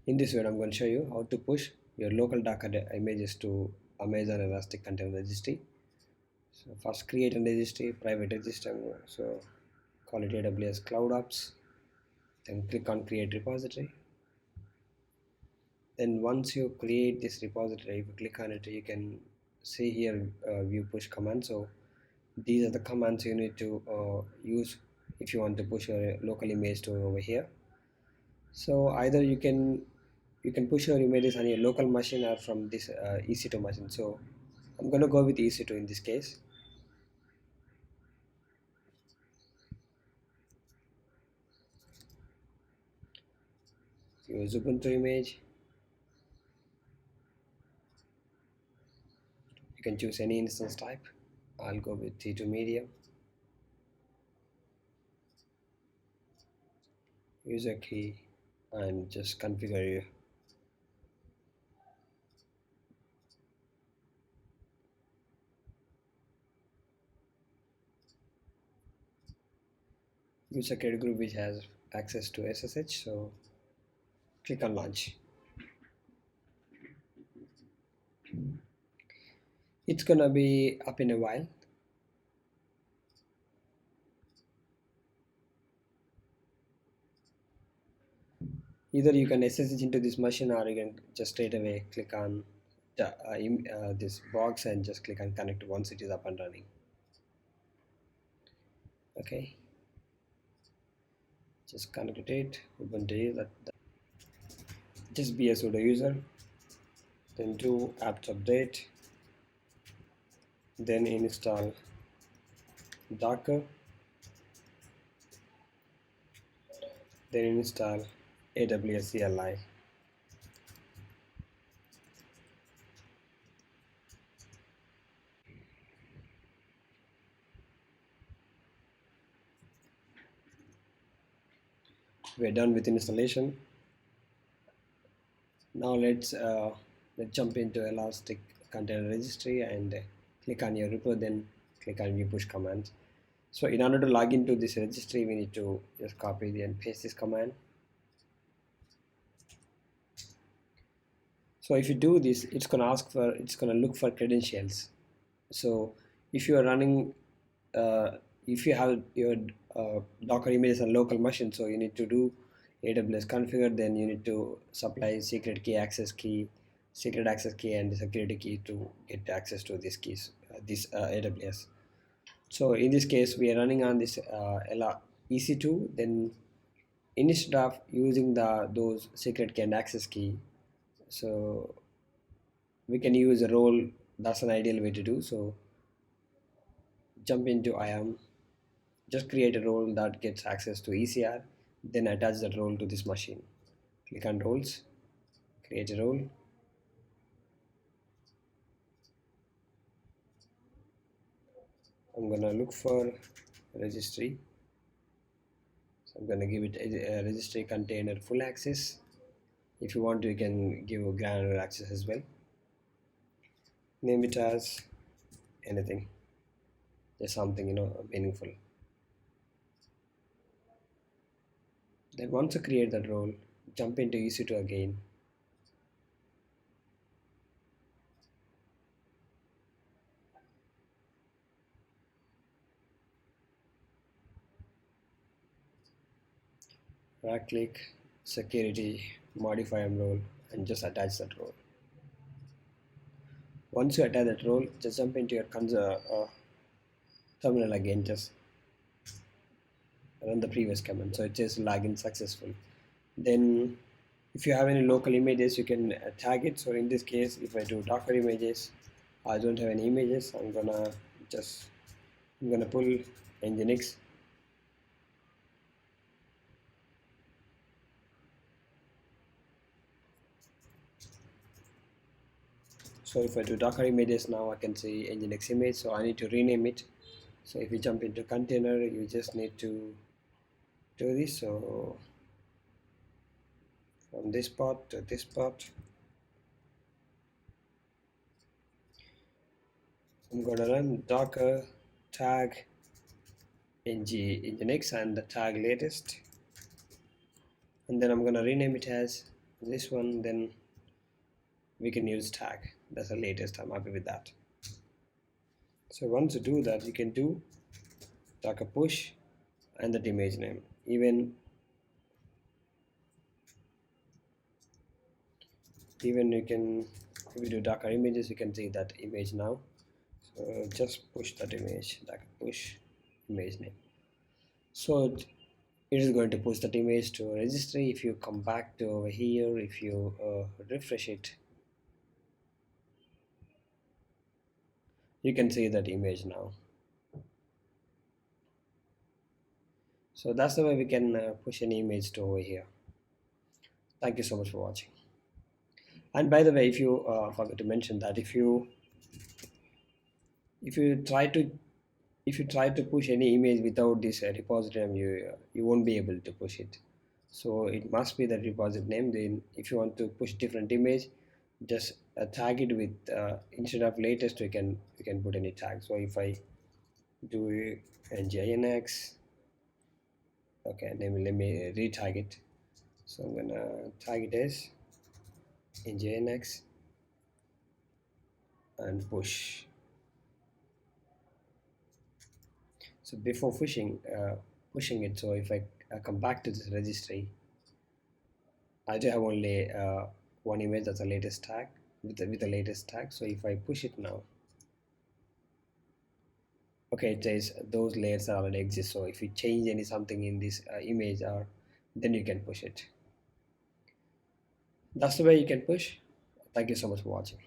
In this video, I'm going to show you how to push your local Docker images to Amazon Elastic Container Registry. So first create a registry, private registry. So call it AWS Cloud Apps. Then click on create repository. Then once you create this repository, if you click on it, you can see here view push command. So these are the commands you need to use if you want to push your local image to over here. So either you can push your images on your local machine or from this EC2 machine. So I'm going to go with EC2 in this case. Use Ubuntu image. You can choose any instance type. I'll go with T2 medium. User key and just configure user credit group which has access to SSH. So click on launch. It's gonna be up in a while. Either you can SSH into this machine or you can just straight away click on this box and just click on connect once it is up and running. Okay, just connect it. Ubuntu that just be a sudo user, then do apt update, then install Docker, then install AWS CLI. We're done with installation. Now let's jump into Elastic Container Registry and click on your repo, then click on view push commands. So in order to log into this registry, we need to just copy and paste this command. So if you do this, it's going to look for credentials. So if you are running, if you have your Docker images on local machine, so you need to do AWS configure, then you need to supply secret access key, and the security key to get access to these keys, AWS. So in this case, we are running on this EC2. Then instead of using those secret key and access key, so we can use a role. That's an ideal way to do. So jump into IAM, just create a role that gets access to ECR, then attach that role to this machine. Click on roles, create a role. I'm gonna look for registry. So I'm gonna give it a registry container full access. If you want to, you can give a granular access as well. Name it as anything, just something meaningful. Then once you create that role, jump into EC2 again. Right click, security, modify role, and just attach that role. Once you attach that role, just jump into your terminal again, just run the previous command. So it says login successful. Then if you have any local images, you can tag it. So in this case, if I do Docker images, I don't have any images. I'm gonna pull Nginx. So if I do Docker images now, I can see Nginx image. So I need to rename it. So if you jump into container, you just need to do this. So from this part to this part, I'm gonna run Docker tag Nginx and the tag latest, and then I'm gonna rename it as this one, then we can use tag. That's the latest. I'm happy with that. So once you do that, you can do docker push and that image name. Even you can, if you do docker images, you can see that image now. So just push that image, docker push image name. So it is going to push that image to a registry. If you come back to over here, if you refresh it, you can see that image now. So that's the way we can push an image to over here. Thank you so much for watching. And by the way, if you forgot to mention that if you try to push any image without this repository name, you won't be able to push it. So it must be the repository name. Then if you want to push different image, just tag it with instead of latest, you can put any tag. So if I do nginx, okay, let me re-tag it. So I'm gonna tag it as nginx and push. So before pushing it, so if I come back to this registry, I do have only one image, that's the latest tag with the latest tag. So if I push it now, okay, it says those layers already exist. So if you change any something in this image, or then you can push it. That's the way you can push. Thank you so much for watching.